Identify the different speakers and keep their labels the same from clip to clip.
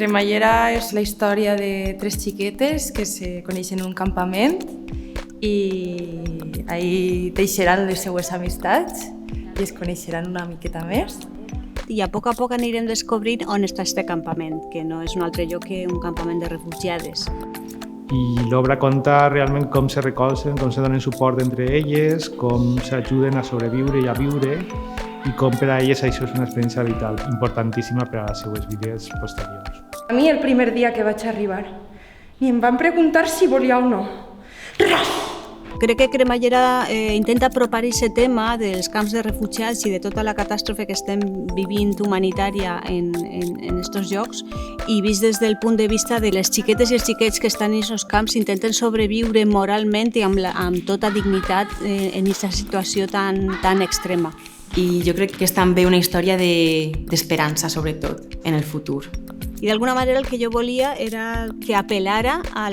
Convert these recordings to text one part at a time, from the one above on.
Speaker 1: Cremallera és la història de tres xiquetes que se coneixen en un campament i ahí teixeran les seues amistats i es coneixeran una miqueta més.
Speaker 2: I a poc anirem descobrint on està este campament, que no és un altre lloc que un campament de refugiades.
Speaker 3: I l'obra conta realment com se recolzen, com se donen suport entre elles, com s'ajuden a sobreviure i a viure i com per a elles això és una experiència vital importantíssima per a les seues vides posteriors.
Speaker 1: A mi el primer dia que vaig arribar ni em van preguntar si volia o no. Ras!
Speaker 2: Crec que Cremallera intenta apropar aquest tema dels camps de refugiats i de tota la catàstrofe que estem vivint humanitària en aquests llocs i vist des del punt de vista de les xiquetes i els xiquets que estan en aquests camps intenten sobreviure moralment i amb tota dignitat en aquesta situació tan extrema.
Speaker 4: I jo crec que és també una història d'esperança, sobretot, en el futur.
Speaker 2: I d'alguna manera el que jo volia era que apel·lara a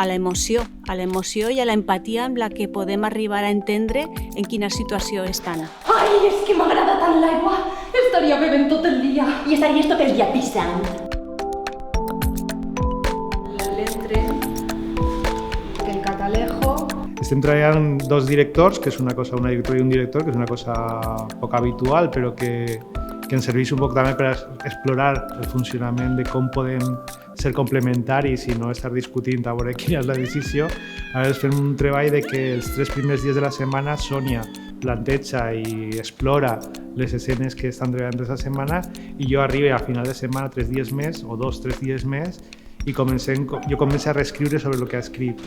Speaker 2: l'emoció i a l'empatia amb la que podem arribar a entendre en quina situació estan.
Speaker 5: Ai, és que m'agrada tant l'aigua! Estaria bevent tot el dia. I estaries tot el dia pissant.
Speaker 1: L'Etre, el Catalejo...
Speaker 3: Estem treballant dos directors, que és una directora i un director, que és una cosa poc habitual, però que ens serveix un poc també per explorar el funcionament de com podem ser complementaris i no estar discutint a veure quina és la decisió. Ara fem un treball de que els 3 primers dies de la setmana Sònia planteja i explora les escenes que estan treballant aquesta setmana i jo arribo a final de setmana 3 dies més o 2-3 dies més i jo començo a reescriure sobre el que ha escrit.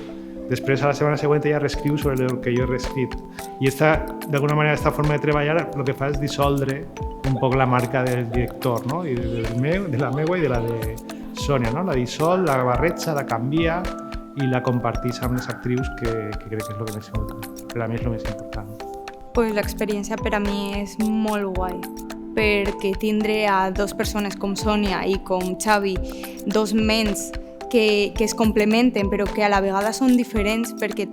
Speaker 3: Després, a la setmana següent, ja reescriu sobre el que jo he reescrit. I d'alguna manera, aquesta forma de treballar el que fa és dissoldre un poc la marca del director, no? I de la meua i de la de Sònia, no? La dissol, la barreja, la canvia i la compartís amb les actrius, que crec que és el que més important. Per a mi és el més important.
Speaker 1: Pues l'experiència per a mi és molt guai, perquè tindre a 2 persones com Sònia i com Xavi, 2 ments que es complementen però que a la vegada són diferents perquè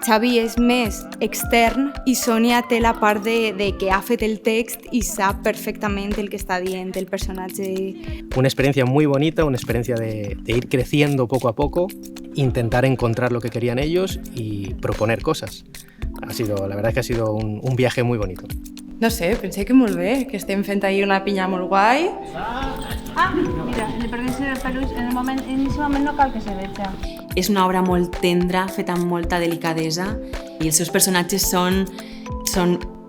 Speaker 1: Xavi és més extern i Sònia té la part de que ha fet el text y sap perfectament el que està dient el personatge.
Speaker 6: Una experiencia muy bonita, una experiencia de ir creciendo poco a poco, intentar encontrar lo que querían ellos y proponer cosas. La verdad es que ha sido un viaje muy bonito.
Speaker 1: No sé, pensé que molt bé, que estem fent ahir una pinya molt guai.
Speaker 2: Mira, le perdés el peluix, en aquest moment no cal que se veja.
Speaker 4: És una obra molt tendra, feta amb molta delicadesa i els seus personatges són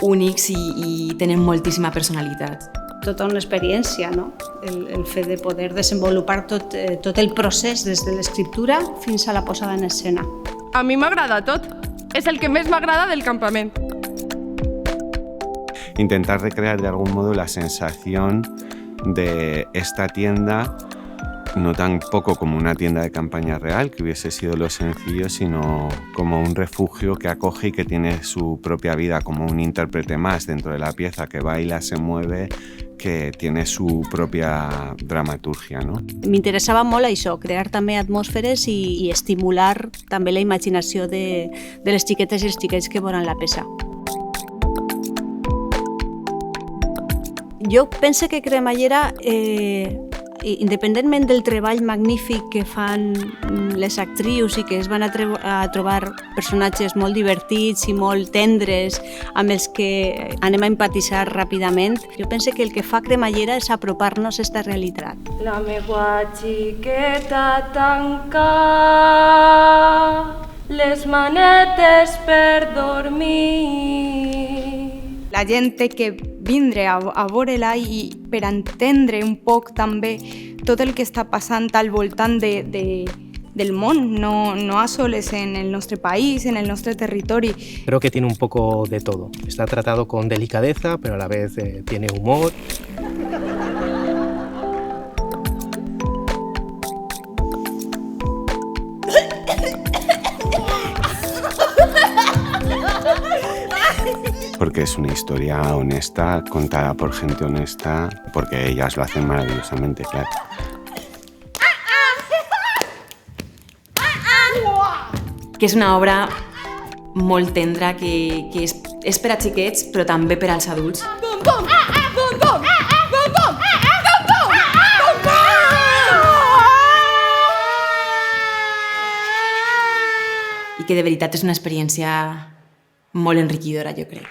Speaker 4: únics i tenen moltíssima personalitat.
Speaker 2: Tota una experiència, no? El fet de poder desenvolupar tot el procés des de l'escriptura fins a la posada en escena.
Speaker 7: A mi m'agrada tot. És el que més m'agrada del campament.
Speaker 8: Intentar recrear de algún modo la sensación de esta tienda, no tampoco como una tienda de campaña real, que hubiese sido lo sencillo, sino como un refugio que acoge y que tiene su propia vida, como un intérprete más dentro de la pieza, que baila, se mueve, que tiene su propia dramaturgia, no?
Speaker 2: M'interessava molt això, crear també atmosferes i estimular també la imaginació de les xiquetes i els xiquets que veuran la peça. Jo penso que Cremallera, independentment del treball magnífic que fan les actrius i que es van a trobar personatges molt divertits i molt tendres amb els que anem a empatitzar ràpidament, jo penso que el que fa Cremallera és apropar-nos a aquesta realitat.
Speaker 1: La meua xiqueta tanca les manetes per dormir. La gent té que vindre a veure-la i per entendre un poc també tot el que està passant al voltant del món, no a soles en el nostre país, en el nostre territori.
Speaker 6: Creo que tiene un poco de todo. Está tratado con delicadeza, pero a la vez tiene humor.
Speaker 8: Porque es una historia honesta, contada por gente honesta, porque ellas lo hacen maravillosamente, claro.
Speaker 4: Que és una obra molt tendra, que és per a xiquets, però també per als adults.
Speaker 7: Bum, bum! Bum, bum! Bum, bum! Bum, bum!
Speaker 4: que de veritat és una experiència molt enriquidora, jo crec.